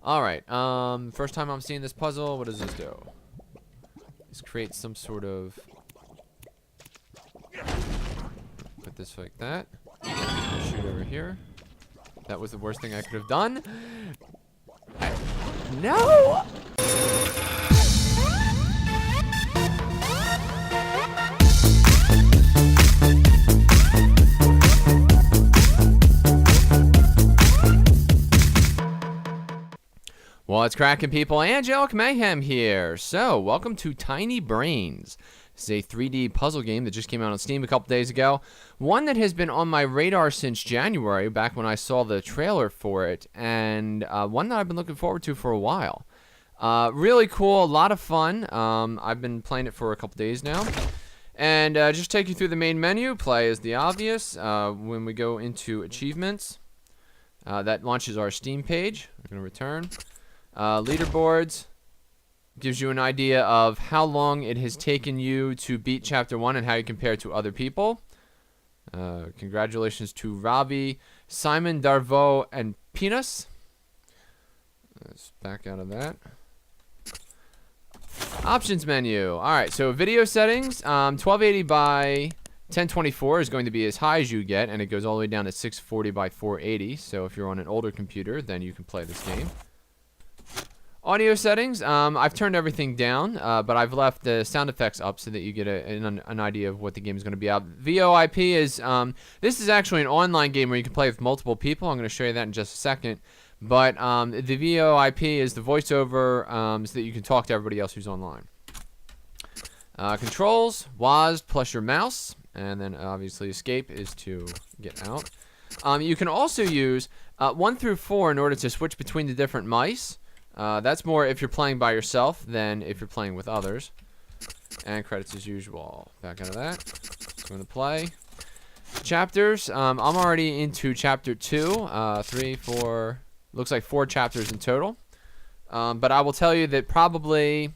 Alright, first time I'm seeing this puzzle. What does this do? This creates some sort of... Put this like that. Shoot over here. That was the worst thing I could have done. No! Well, it's cracking, people. Angelic Mayhem here. So, welcome to TinyBrains. This is a 3D puzzle game that just came out on Steam a couple days ago. One that has been on my radar since January, back when I saw the trailer for it, and one that I've been looking forward to for a while. Really cool, a lot of fun. I've been playing it for a couple days now. And just take you through the main menu. Play is the obvious. When we go into achievements, that launches our Steam page. We're going to return. Leaderboards gives you an idea of how long it has taken you to beat Chapter 1 and how you compare to other people. Congratulations to Ravi, Simon, Darvo, and Penis. Let's back out of that. Options menu. Alright, so video settings. 1280 by 1024 is going to be as high as you get, and it goes all the way down to 640 by 480. So if you're on an older computer, then you can play this game. Audio settings, I've turned everything down, but I've left the sound effects up so that you get an idea of what the game is going to be out. VoIP is, this is actually an online game where you can play with multiple people. I'm going to show you that in just a second. But the VoIP is the voiceover so that you can talk to everybody else who's online. Controls, WASD plus your mouse, and then obviously escape is to get out. You can also use 1 through 4 in order to switch between the different mice. That's more if you're playing by yourself than if you're playing with others. And credits as usual. Back out of that. Going to play. Chapters. I'm already into chapter 2. 3, 4. Looks like 4 chapters in total. But I will tell you that probably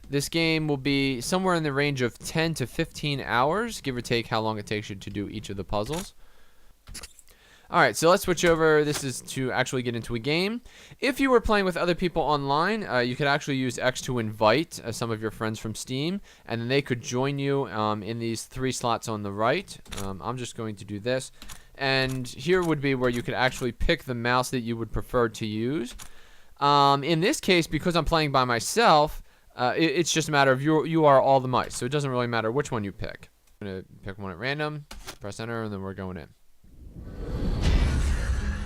this game will be somewhere in the range of 10 to 15 hours, give or take how long it takes you to do each of the puzzles. Alright, so let's switch over. This is to actually get into a game. If you were playing with other people online, you could actually use X to invite some of your friends from Steam, and then they could join you in these 3 slots on the right. I'm just going to do this. And here would be where you could actually pick the mouse that you would prefer to use. In this case, because I'm playing by myself, it's just a matter of you are all the mice, so it doesn't really matter which one you pick. I'm going to pick one at random, press enter, and then we're going in.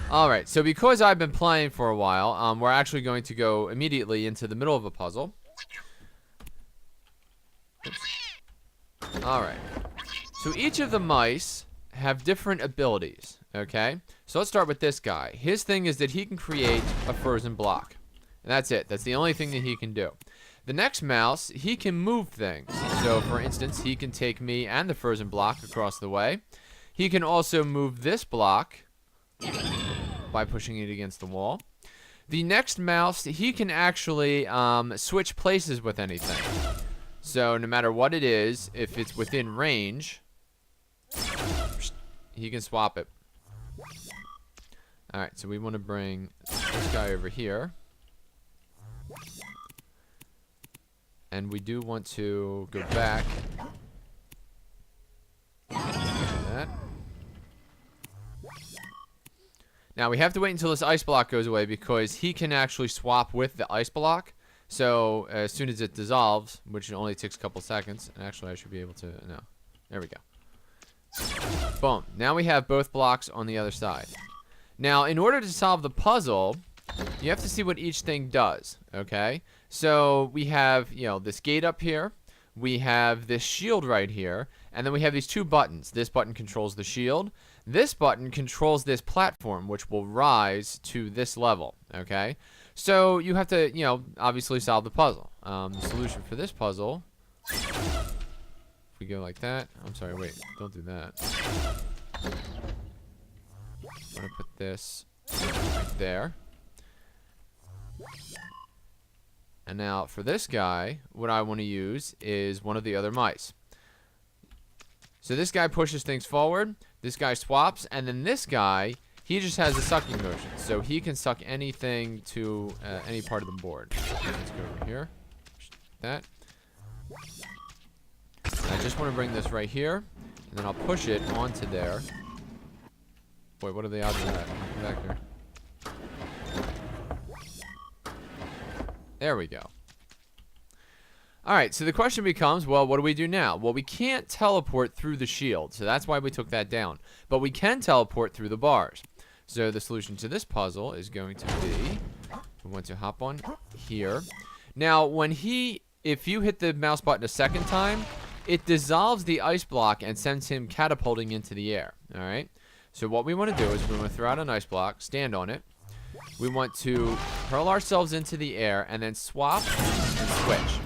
Alright, so because I've been playing for a while, we're actually going to go immediately into the middle of a puzzle. Alright. So each of the mice have different abilities, okay? So let's start with this guy. His thing is that he can create a frozen block. And that's it. That's the only thing that he can do. The next mouse, he can move things. So, for instance, he can take me and the frozen block across the way. He can also move this block by pushing it against the wall. The next mouse, he can actually switch places with anything. So no matter what it is, if it's within range, he can swap it. Alright, so we want to bring this guy over here. And we do want to go back. That. Now, we have to wait until this ice block goes away because he can actually swap with the ice block. So, as soon as it dissolves, which only takes a couple seconds, and actually I should be able to, no. There we go. Boom. Now we have both blocks on the other side. Now, in order to solve the puzzle, you have to see what each thing does, okay? So, we have, you know, this gate up here. We have this shield right here. And then we have these 2 buttons. This button controls the shield. This button controls this platform, which will rise to this level, okay? So you have to, you know, obviously solve the puzzle. The solution for this puzzle, if we go like that. I'm sorry, wait, don't do that. I'm going to put this right there. And now for this guy, what I want to use is one of the other mice. So this guy pushes things forward, this guy swaps, and then this guy, He just has a sucking motion, so he can suck anything to any part of the board. Let's go over here. That. I just want to bring this right here, and then I'll push it onto there. Boy, what are the odds of that? Come back here. There we go. Alright, so the question becomes, well, what do we do now? Well, we can't teleport through the shield, so that's why we took that down. But we can teleport through the bars. So the solution to this puzzle is going to be, we want to hop on here. Now, if you hit the mouse button a second time, it dissolves the ice block and sends him catapulting into the air. Alright? So what we want to do is we want to throw out an ice block, stand on it. We want to hurl ourselves into the air and then swap and switch.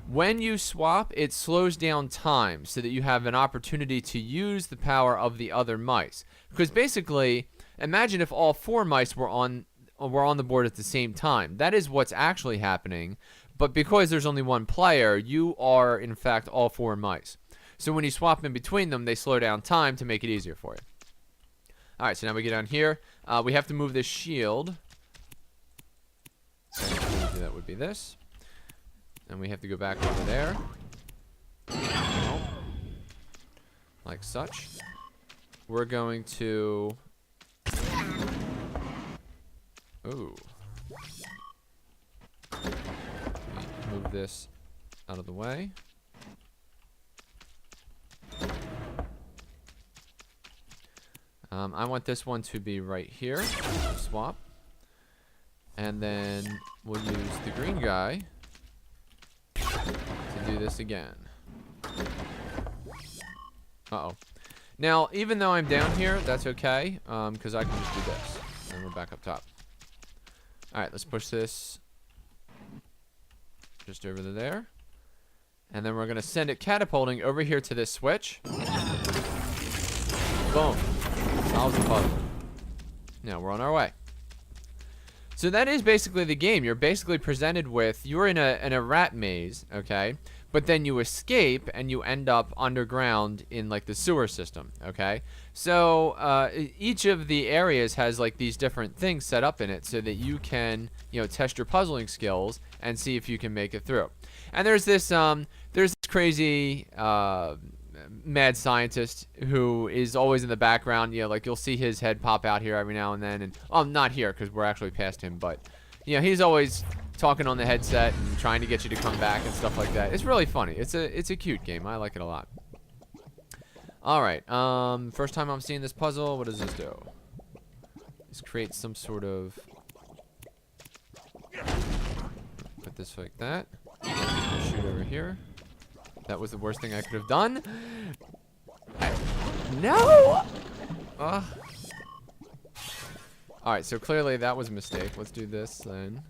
When you swap, it slows down time so that you have an opportunity to use the power of the other mice. Because basically, imagine if all 4 mice were on the board at the same time. That is what's actually happening. But because there's only one player, you are, in fact, all 4 mice. So when you swap in between them, they slow down time to make it easier for you. Alright, so now we get down here. We have to move this shield. So that would be this. And we have to go back over there. Like such. We're going to... Ooh. Move this out of the way. I want this one to be right here. Swap. And then we'll use the green guy to do this again. Uh-oh. Now, even though I'm down here, that's okay, because I can just do this. And we're back up top. Alright, let's push this just over to there. And then we're going to send it catapulting over here to this switch. Boom. Solves the puzzle. Now we're on our way. So that is basically the game. You're basically presented with, you're in a rat maze, okay? But then you escape and you end up underground in like the sewer system, okay? So each of the areas has like these different things set up in it so that you can, you know, test your puzzling skills and see if you can make it through. And there's this crazy mad scientist who is always in the background. You know, like you'll see his head pop out here every now and then. And not here because we're actually past him, but you know, he's always talking on the headset and trying to get you to come back and stuff like that. It's really funny. It's a cute game. I like it a lot. All right. First time I'm seeing this puzzle. What does this do? This creates some sort of. Put this like that. Shoot over here. That was the worst thing I could have done. No! Alright, so clearly that was a mistake. Let's do this then.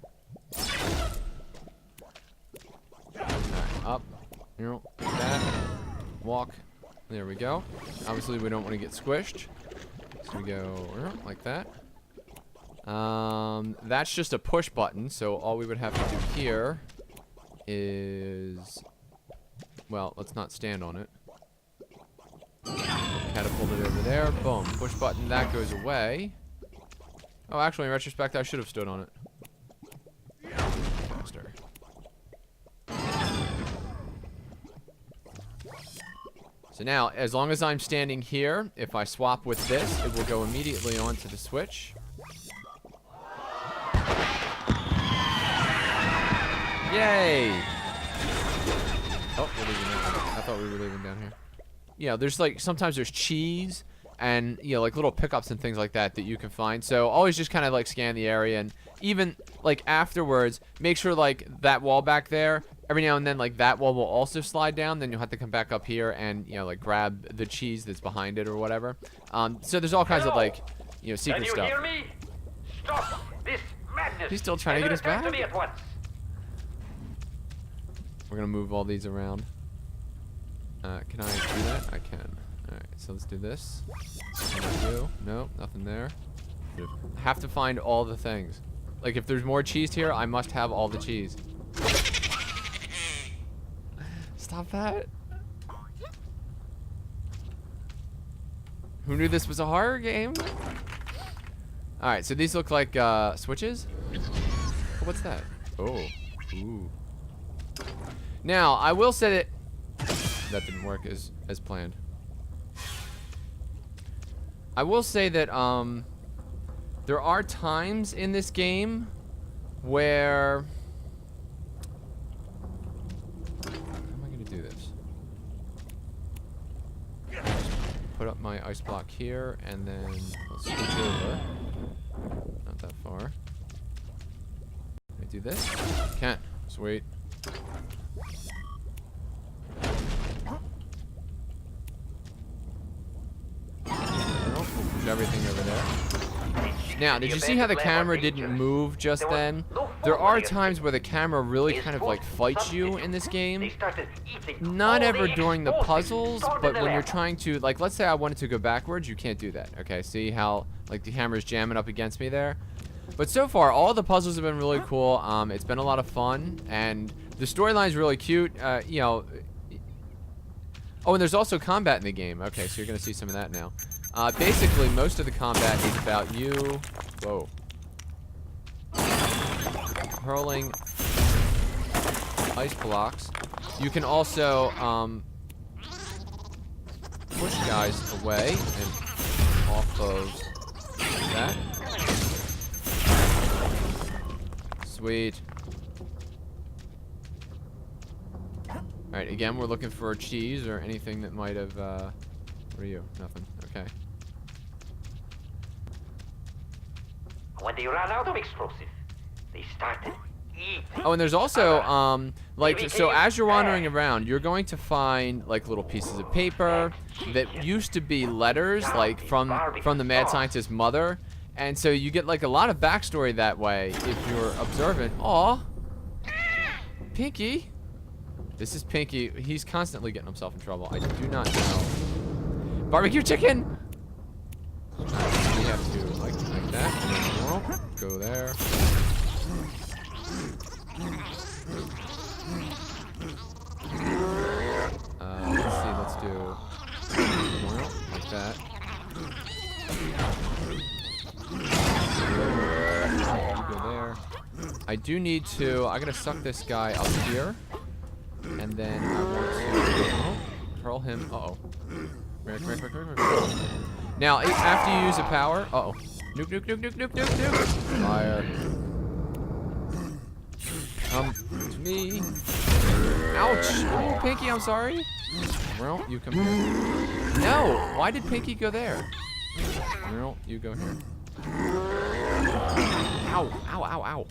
Alright, up. That. Walk. There we go. Obviously, we don't want to get squished. So we go like that. That's just a push button, so all we would have to do here is... Well, let's not stand on it. Catapult it over there. Boom. Push button. That goes away. Oh, actually, in retrospect, I should have stood on it. Faster. So now, as long as I'm standing here, if I swap with this, it will go immediately onto the switch. Yay! Oh, we're leaving now. I thought we were leaving down here. Yeah, there's like, sometimes there's cheese and, you know, like little pickups and things like that that you can find. So always just kind of like scan the area, and even like afterwards, make sure like that wall back there, every now and then like that wall will also slide down. Then you'll have to come back up here and, you know, like grab the cheese that's behind it or whatever. So there's all kinds of like, you know, secret stuff. Hear me? Stop this madness. He's still trying to get us back. We're gonna move all these around. Can I do that? I can. Alright, so let's do this. Nope, nothing there. I have to find all the things. Like, if there's more cheese here, I must have all the cheese. Stop that. Who knew this was a horror game? All right, so these look like switches. Oh, what's that? Oh, ooh. Now I will say that didn't work as planned. I will say that there are times in this game where how am I gonna do this? Put up my ice block here and then let's switch over. Not that far. Can I do this? Can't. Sweet. Push everything over there. Now, did you see how the camera didn't move just then? There are times where the camera really kind of like fights you in this game. Not ever during the puzzles, but when you're trying to, like, let's say I wanted to go backwards, you can't do that. Okay, see how like the camera's jamming up against me there? But so far, all the puzzles have been really cool. It's been a lot of fun, and the storyline's really cute. You know. Oh, and there's also combat in the game. Okay, so you're gonna see some of that now. Basically, most of the combat is about you. Whoa. Hurling ice blocks. You can also push guys away and off of that. Sweet. Alright, again, we're looking for cheese or anything that might have, what are you? Nothing. Okay. When they ran out of explosive, they started eating. Oh, and there's also, like, so as you're wandering around, you're going to find, like, little pieces of paper that used to be letters, like, from the mad scientist's mother. And so you get, like, a lot of backstory that way if you're observant. Aw. Pinky. This is Pinky. He's constantly getting himself in trouble. I do not know. Barbecue chicken! We have to, like that. Go there. Let's see. Let's do like that. You go there. I do need to. I gotta suck this guy up here. And then I want to hurl him. Uh-oh. Now, after you use a power... Uh-oh. Nuke, nuke, nuke, nuke, nuke, nuke, nuke. Fire. Come to me. Ouch. Oh, Pinky, I'm sorry. Well, you come here. No. Why did Pinky go there? Well, you go here. Ow. Ow, ow, ow.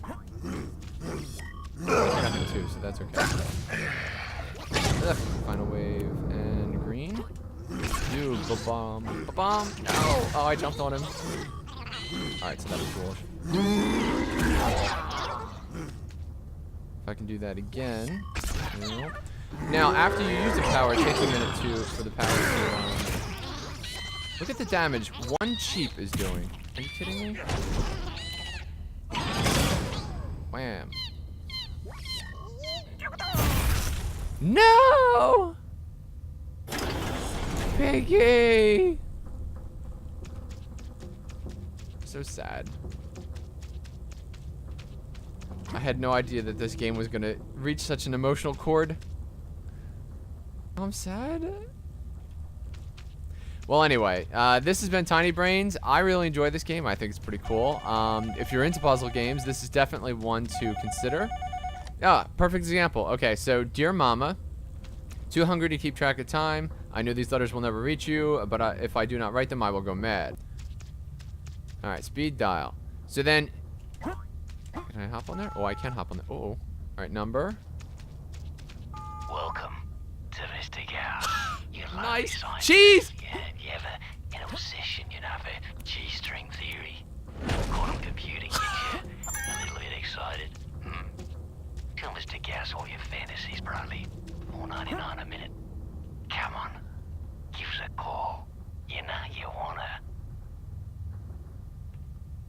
I got him too, so that's okay. Ugh, final wave and green. You ba-bomb. Ba-bomb! No! Oh, I jumped on him. Alright, so that was foolish. If I can do that again. No. Now, after you use the power, it takes a minute for the power to... look at the damage one cheap is doing. Are you kidding me? Wham. No! Piggy! So sad. I had no idea that this game was gonna reach such an emotional chord. I'm sad. Well, anyway, this has been TinyBrains. I really enjoy this game. I think it's pretty cool. If you're into puzzle games, this is definitely one to consider. Ah, perfect example. Okay, so dear mama, too hungry to keep track of time. I know these letters will never reach you, but if I do not write them, I will go mad. All right, speed dial. So then, can I hop on there? Oh, I can hop on there. Oh, all right, number. Welcome to Mr. Gal. Nice cheese. Yeah, you have an obsession, you know, for G-string theory. Quantum computing gets you a little bit excited. Tell Mr. Gas all your fantasies, Bradley. $4.99 a minute. Come on, give us a call. You know you wanna.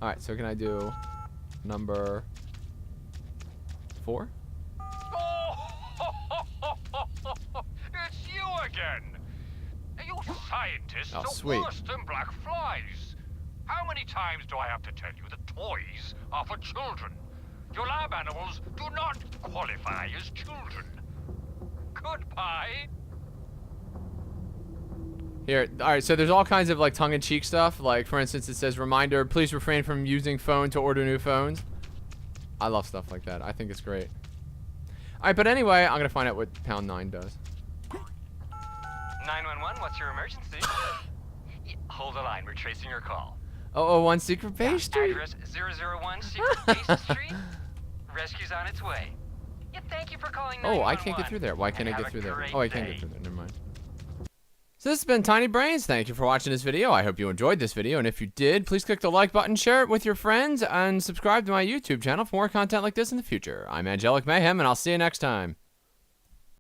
All right, so can I do number 4? It's you again. You scientists Oh, are sweet. worse than black flies. How many times do I have to tell you that toys are for children? Your lab animals do not qualify as children. Goodbye. Here, alright, so there's all kinds of like tongue-in-cheek stuff. Like, for instance, it says, reminder, please refrain from using phone to order new phones. I love stuff like that. I think it's great. Alright, but anyway, I'm gonna find out what pound 9 does. 911, what's your emergency? Hold the line, we're tracing your call. 001 Secret Base Street? Address 001 Secret Base Street. Rescue's on its way. Yeah, thank you for calling 911. Oh, I can't get through there. Why can't I And get have through a there? great Oh, I can't day. get through there. Never mind. So this has been TinyBrains. Thank you for watching this video. I hope you enjoyed this video, and if you did, please click the like button, share it with your friends, and subscribe to my YouTube channel for more content like this in the future. I'm Angelic Mayhem, and I'll see you next time.